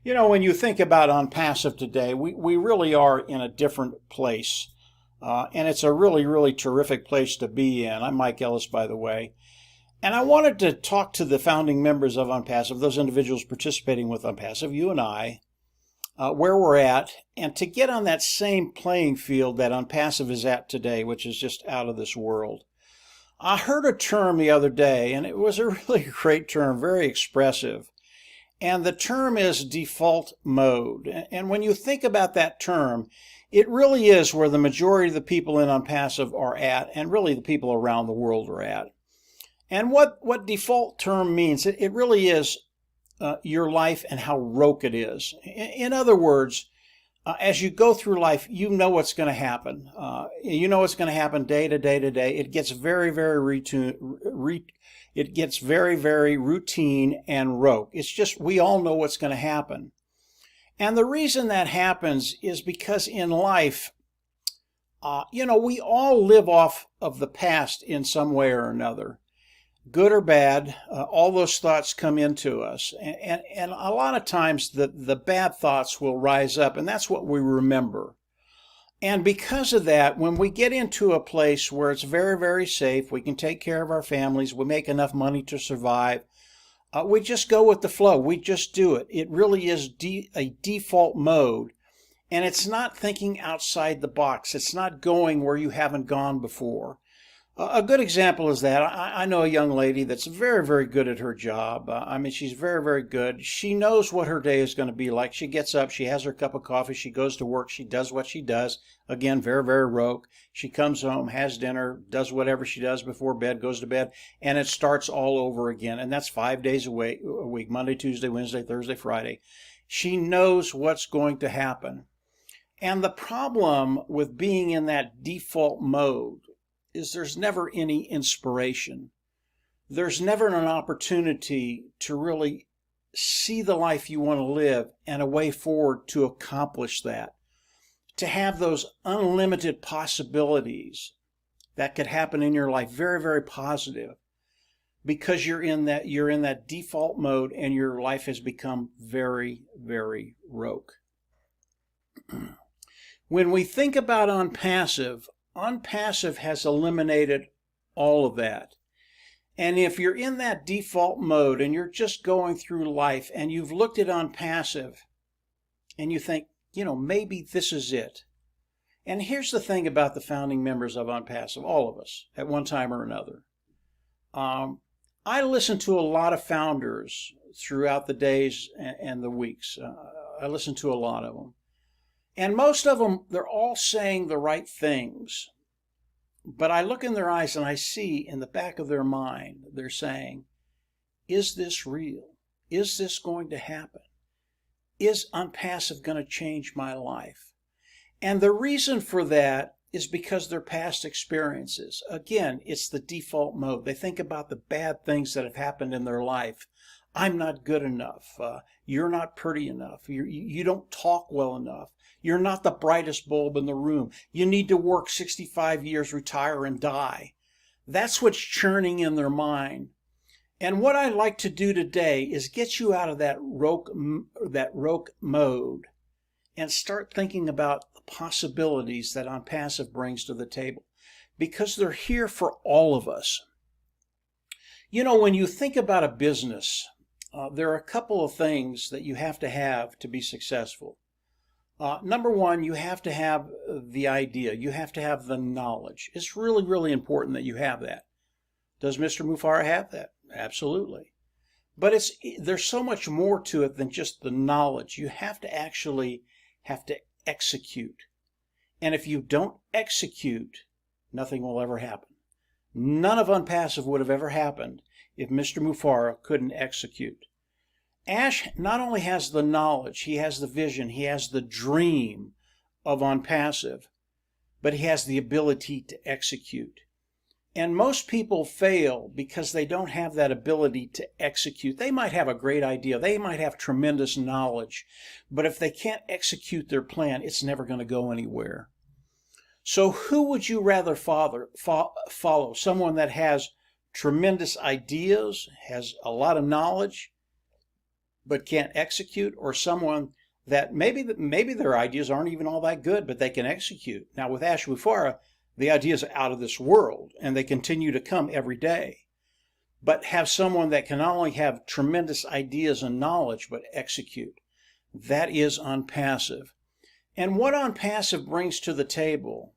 When you think about ONPASSIVE today, we really are in a different place. And it's a really, really terrific place to be in. I'm Mike Ellis, by the way. And I wanted to talk to the founding members of ONPASSIVE, those individuals participating with ONPASSIVE, you and I, where we're at, and to get on that same playing field that ONPASSIVE is at today, which is just out of this world. I heard a term the other day, and it was a really great term, very expressive. And the term is default mode. And when you think about that term, it really is where the majority of the people in ONPASSIVE are at, and really the people around the world are at. And what default term means, it really is your life and how rote it is. In other words, as you go through life, you know what's going to happen. You know what's going to happen day to day to day. It gets very, very routine and rote. It's just we all know what's going to happen. And the reason that happens is because in life, we all live off of the past in some way or another. Good or bad, all those thoughts come into us. And a lot of times the bad thoughts will rise up, and that's what we remember. And because of that, when we get into a place where it's very, very safe, we can take care of our families, we make enough money to survive, we just go with the flow. We just do it. It really is a default mode, and it's not thinking outside the box. It's not going where you haven't gone before. A good example is that I know a young lady that's very, very good at her job. She's very, very good. She knows what her day is going to be like. She gets up, she has her cup of coffee, she goes to work, she does what she does. Again, very, very rote. She comes home, has dinner, does whatever she does before bed, goes to bed, and it starts all over again. And that's 5 days a week, Monday, Tuesday, Wednesday, Thursday, Friday. She knows what's going to happen. And the problem with being in that default mode is there's never any inspiration. There's never an opportunity to really see the life you want to live and a way forward to accomplish that. To have those unlimited possibilities that could happen in your life, very, very positive, because you're in that default mode and your life has become very, very rote. When we think about ONPASSIVE has eliminated all of that. And if you're in that default mode and you're just going through life and you've looked at ONPASSIVE and you think, maybe this is it. And here's the thing about the founding members of ONPASSIVE, all of us, at one time or another. I listen to a lot of founders throughout the days and the weeks. I listen to a lot of them. And most of them, they're all saying the right things. But I look in their eyes and I see in the back of their mind, they're saying, is this real? Is this going to happen? Is ONPASSIVE going to change my life? And the reason for that is because their past experiences. Again, it's the default mode. They think about the bad things that have happened in their life. I'm not good enough. You're not pretty enough. You don't talk well enough. You're not the brightest bulb in the room. You need to work 65 years, retire, and die. That's what's churning in their mind. And what I'd like to do today is get you out of that rote mode and start thinking about the possibilities that ONPASSIVE brings to the table, because they're here for all of us. When you think about a business, there are a couple of things that you have to be successful. Number one, you have to have the idea. You have to have the knowledge. It's really, really important that you have that. Does Mr. Mufara have that? Absolutely. But there's so much more to it than just the knowledge. You have to actually execute. And if you don't execute, nothing will ever happen. None of ONPASSIVE would have ever happened if Mr. Mufara couldn't execute. Ash not only has the knowledge, he has the vision, he has the dream of ONPASSIVE, but he has the ability to execute. And most people fail because they don't have that ability to execute. They might have a great idea, they might have tremendous knowledge, but if they can't execute their plan, it's never going to go anywhere. So who would you rather follow? Someone that has tremendous ideas, has a lot of knowledge, but can't execute, or someone that maybe their ideas aren't even all that good, but they can execute. Now with Ash Mufareh, the ideas are out of this world, and they continue to come every day. But have someone that can not only have tremendous ideas and knowledge, but execute. That is ONPASSIVE. And what ONPASSIVE brings to the table,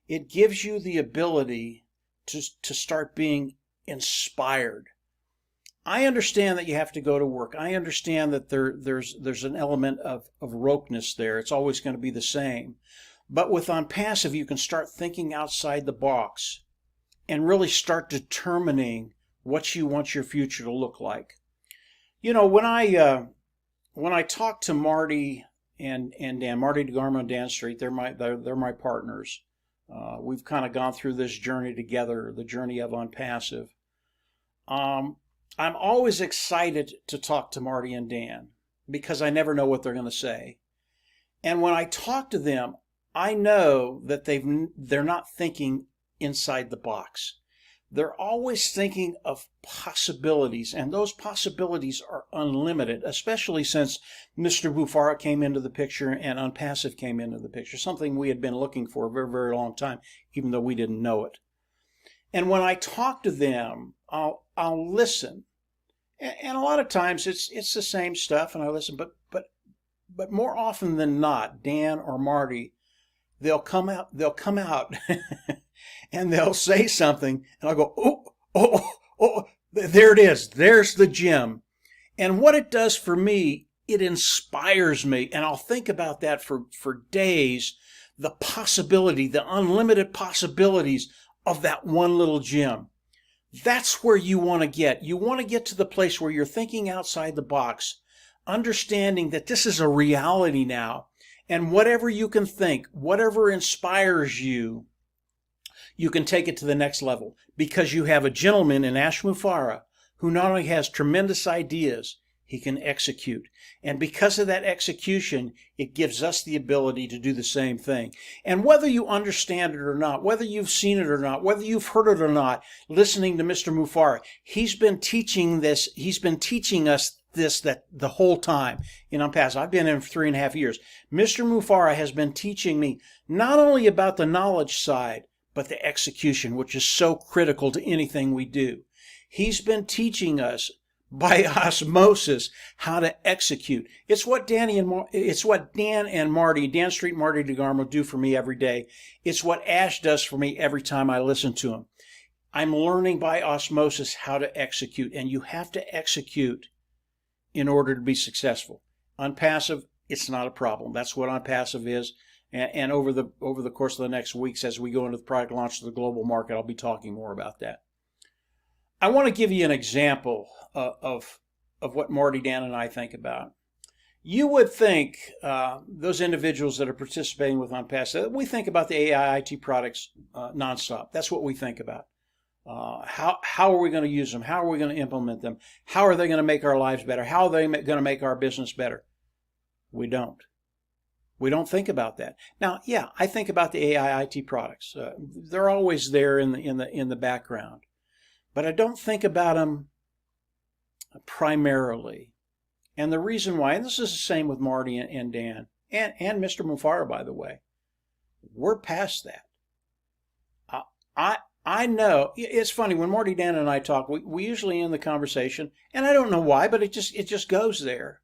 it gives you the ability to start being inspired. I understand that you have to go to work. I understand that there's an element of roteness there. It's always going to be the same. But with ONPASSIVE, you can start thinking outside the box and really start determining what you want your future to look like. You know, when I talk to Marty and Dan, Marty DeGarmo and Dan Street, they're my partners. We've kind of gone through this journey together, the journey of ONPASSIVE. I'm always excited to talk to Marty and Dan because I never know what they're going to say. And when I talk to them, I know that they're not thinking inside the box. They're always thinking of possibilities, and those possibilities are unlimited, especially since Mr. Mufareh came into the picture and ONPASSIVE came into the picture, something we had been looking for a very, very long time, even though we didn't know it. And when I talk to them, I'll listen. And a lot of times it's the same stuff, and I listen, but more often than not, Dan or Marty, they'll come out and they'll say something, and I'll go, oh, there it is. There's the gem. And what it does for me, it inspires me, and I'll think about that for days, the possibility, the unlimited possibilities of that one little gem. That's where you want to get. You want to get to the place where you're thinking outside the box, understanding that this is a reality now. And whatever you can think, whatever inspires you, you can take it to the next level. Because you have a gentleman in Ash Mufareh who not only has tremendous ideas, he can execute. And because of that execution, it gives us the ability to do the same thing. And whether you understand it or not, whether you've seen it or not, whether you've heard it or not, listening to Mr. Mufareh, he's been teaching us this that the whole time in ONPASSIVE. I've been in for 3.5 years. Mr. Mufareh has been teaching me not only about the knowledge side, but the execution, which is so critical to anything we do. He's been teaching us by osmosis how to execute. It's what Dan and Marty, Dan Street, Marty DeGarmo do for me every day. It's what Ash does for me every time I listen to him. I'm learning by osmosis how to execute, and you have to execute in order to be successful. ONPASSIVE, it's not a problem. That's what ONPASSIVE is. And over the course of the next weeks, as we go into the product launch to the global market, I'll be talking more about that. I want to give you an example of what Marty, Dan, and I think about. You would think those individuals that are participating with ONPASSIVE, we think about the AI IT products nonstop. That's what we think about. How are we going to use them? How are we going to implement them? How are they going to make our lives better? How are they going to make our business better? We don't. We don't think about that. Now, yeah, I think about the AI IT products. They're always there in the background, but I don't think about them primarily. And the reason why, and this is the same with Marty and Dan and Mr. Mufareh, by the way, we're past that. I know it's funny when Marty, Dan, and I talk. We usually end the conversation, and I don't know why, but it just goes there.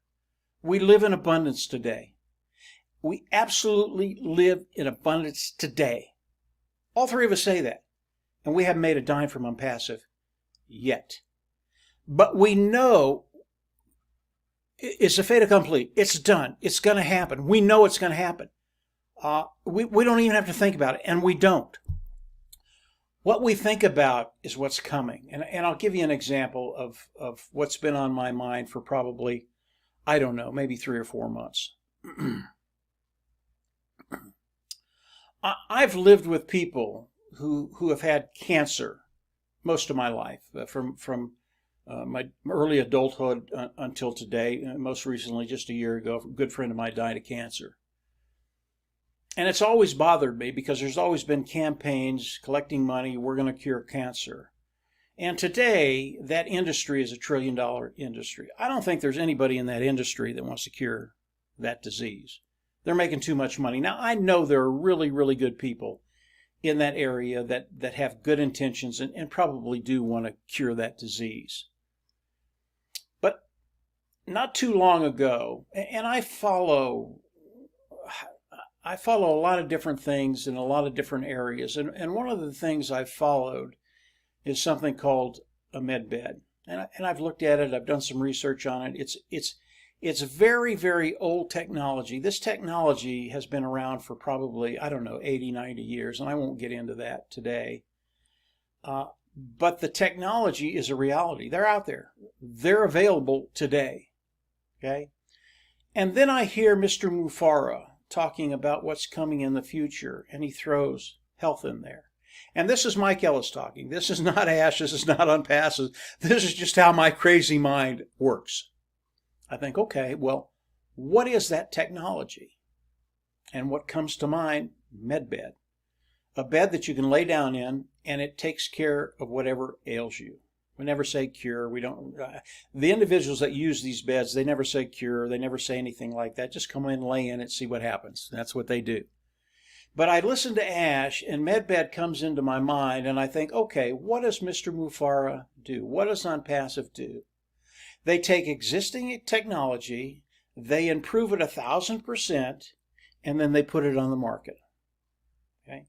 We live in abundance today. We absolutely live in abundance today. All three of us say that. And we haven't made a dime from ONPASSIVE yet. But we know it's a fait accompli. It's done. It's going to happen. We know it's going to happen. We don't even have to think about it, and we don't. What we think about is what's coming. And I'll give you an example of what's been on my mind for probably, I don't know, maybe 3 or 4 months. I've lived with people who have had cancer most of my life, from my early adulthood until today. Most recently, just a year ago, a good friend of mine died of cancer. And it's always bothered me because there's always been campaigns collecting money, we're going to cure cancer. And today, that industry is a $1 trillion industry. I don't think there's anybody in that industry that wants to cure that disease. They're making too much money. Now, I know there are really, really good people in that area that have good intentions and probably do want to cure that disease. But not too long ago, and I follow a lot of different things in a lot of different areas, and one of the things I've followed is something called a med bed, and I've looked at it. I've done some research on it. It's very, very old technology. This technology has been around for probably, I don't know, 80, 90 years, and I won't get into that today. But the technology is a reality. They're out there. They're available today. Okay? And then I hear Mr. Mufara talking about what's coming in the future, and he throws health in there. And this is Mike Ellis talking. This is not Ash. This is not ONPASSIVE. This is just how my crazy mind works. I think, okay, well, what is that technology? And what comes to mind? Medbed. A bed that you can lay down in, and it takes care of whatever ails you. We never say cure. We don't. The individuals that use these beds, they never say cure. They never say anything like that. Just come in, lay in it, see what happens. That's what they do. But I listen to Ash, and Medbed comes into my mind, and I think, okay, what does Mr. Mufara do? What does ONPASSIVE do? They take existing technology, they improve it 1,000%, and then they put it on the market. Okay?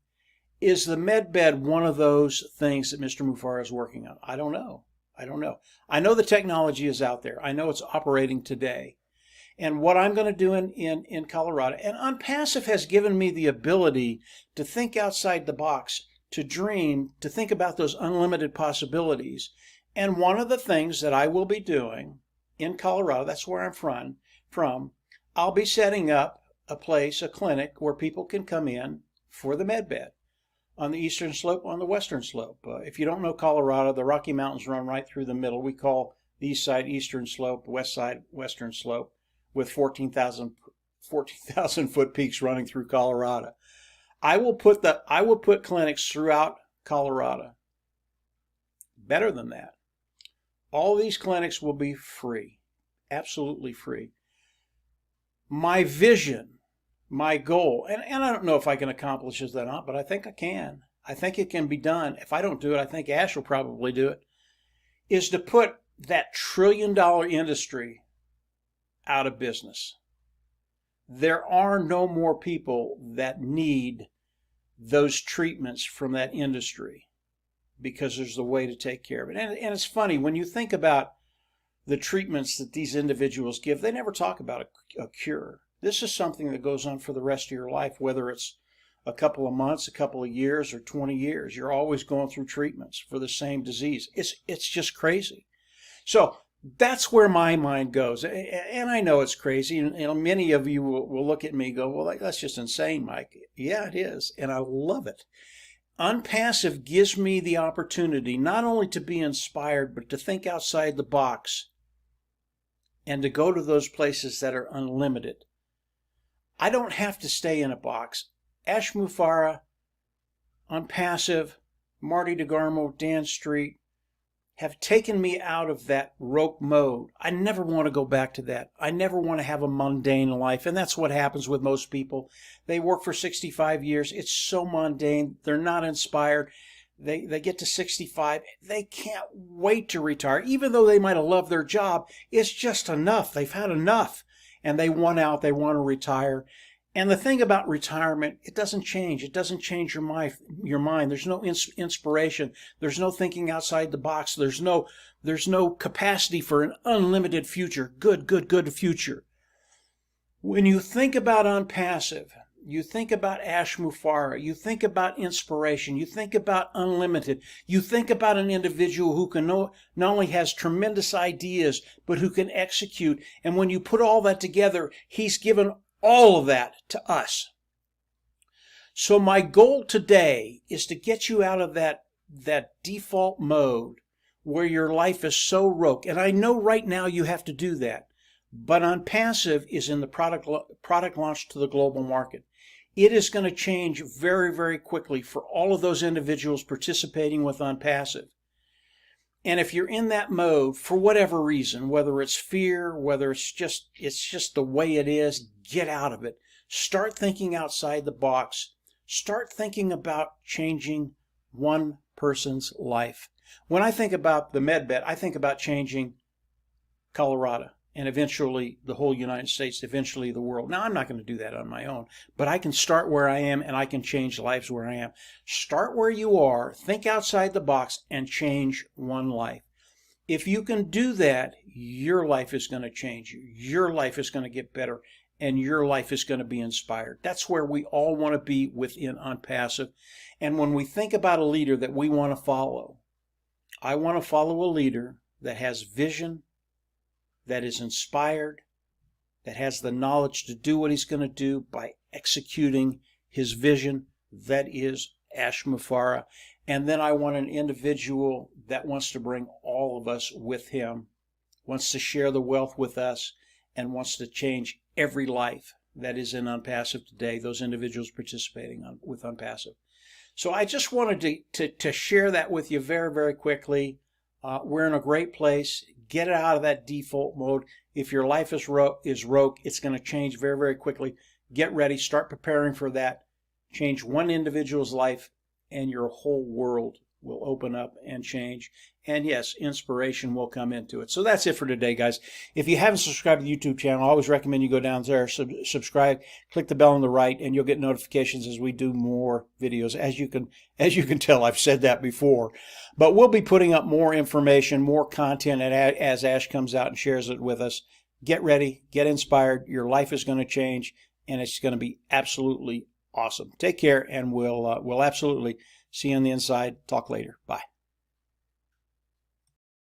Is the Medbed one of those things that Mr. Mufara is working on? I don't know. I don't know. I know the technology is out there. I know it's operating today. And what I'm going to do in Colorado, and ONPASSIVE has given me the ability to think outside the box, to dream, to think about those unlimited possibilities. And one of the things that I will be doing in Colorado, that's where I'm from, I'll be setting up a place, a clinic, where people can come in for the Medbed on the eastern slope, on the western slope. If you don't know Colorado, the Rocky Mountains run right through the middle. We call the east side eastern slope, west side western slope, with 14,000 foot peaks running through Colorado. I will put clinics throughout Colorado. Better than that, all these clinics will be free, absolutely free. My vision, my goal, and I don't know if I can accomplish this or not, but I think I can. I think it can be done. If I don't do it, I think Ash will probably do it, is to put that $1 trillion industry out of business. There are no more people that need those treatments from that industry, because there's a way to take care of it. And it's funny, when you think about the treatments that these individuals give, they never talk about a cure. This is something that goes on for the rest of your life, whether it's a couple of months, a couple of years, or 20 years. You're always going through treatments for the same disease. It's just crazy. So that's where my mind goes. And I know it's crazy. And many of you will look at me and go, well, that's just insane, Mike. Yeah, it is. And I love it. ONPASSIVE gives me the opportunity not only to be inspired, but to think outside the box and to go to those places that are unlimited. I don't have to stay in a box. Ash Mufara, ONPASSIVE, Marty DeGarmo, Dan Street have taken me out of that rote mode. I never want to go back to that. I never want to have a mundane life. And that's what happens with most people. They work for 65 years. It's so mundane. They're not inspired. They get to 65. They can't wait to retire. Even though they might have loved their job, it's just enough. They've had enough. And they want out. They want to retire. And the thing about retirement, it doesn't change. It doesn't change your mind. There's no inspiration. There's no thinking outside the box. There's no capacity for an unlimited future. Good future. When you think about ONPASSIVE, you think about Ash Mufara, you think about inspiration, you think about unlimited, you think about an individual who can not only has tremendous ideas, but who can execute. And when you put all that together, he's given all of that to us. So my goal today is to get you out of that default mode where your life is so rote. And I know right now you have to do that. But ONPASSIVE is in the product launch to the global market. It is going to change very, very quickly for all of those individuals participating with ONPASSIVE. And if you're in that mode for whatever reason, whether it's fear, whether it's just the way it is, get out of it. Start thinking outside the box. Start thinking about changing one person's life. When I think about the MedBet, I think about changing Colorado and eventually the whole United States, eventually the world. Now, I'm not going to do that on my own, but I can start where I am and I can change lives where I am. Start where you are, think outside the box, and change one life. If you can do that, your life is going to change. Your life is going to get better, and your life is going to be inspired. That's where we all want to be within ONPASSIVE. And when we think about a leader that we want to follow, I want to follow a leader that has vision, that is inspired, that has the knowledge to do what he's going to do by executing his vision. That is Ash Mufareh. And then I want an individual that wants to bring all of us with him, wants to share the wealth with us, and wants to change every life that is in ONPASSIVE today, those individuals participating with ONPASSIVE. So I just wanted to share that with you very, very quickly. We're in a great place. Get it out of that default mode. If your life is rogue, it's going to change very, very quickly. Get ready. Start preparing for that. Change one individual's life, and your whole world will open up and change. And yes, inspiration will come into it. So that's it for today, guys. If you haven't subscribed to the YouTube channel, I always recommend you go down there, subscribe, click the bell on the right, and you'll get notifications as we do more videos. As you can tell, I've said that before. But we'll be putting up more information, more content, and as Ash comes out and shares it with us. Get ready, get inspired. Your life is going to change, and it's going to be absolutely awesome. Take care, and we'll absolutely see you on the inside. Talk later. Bye.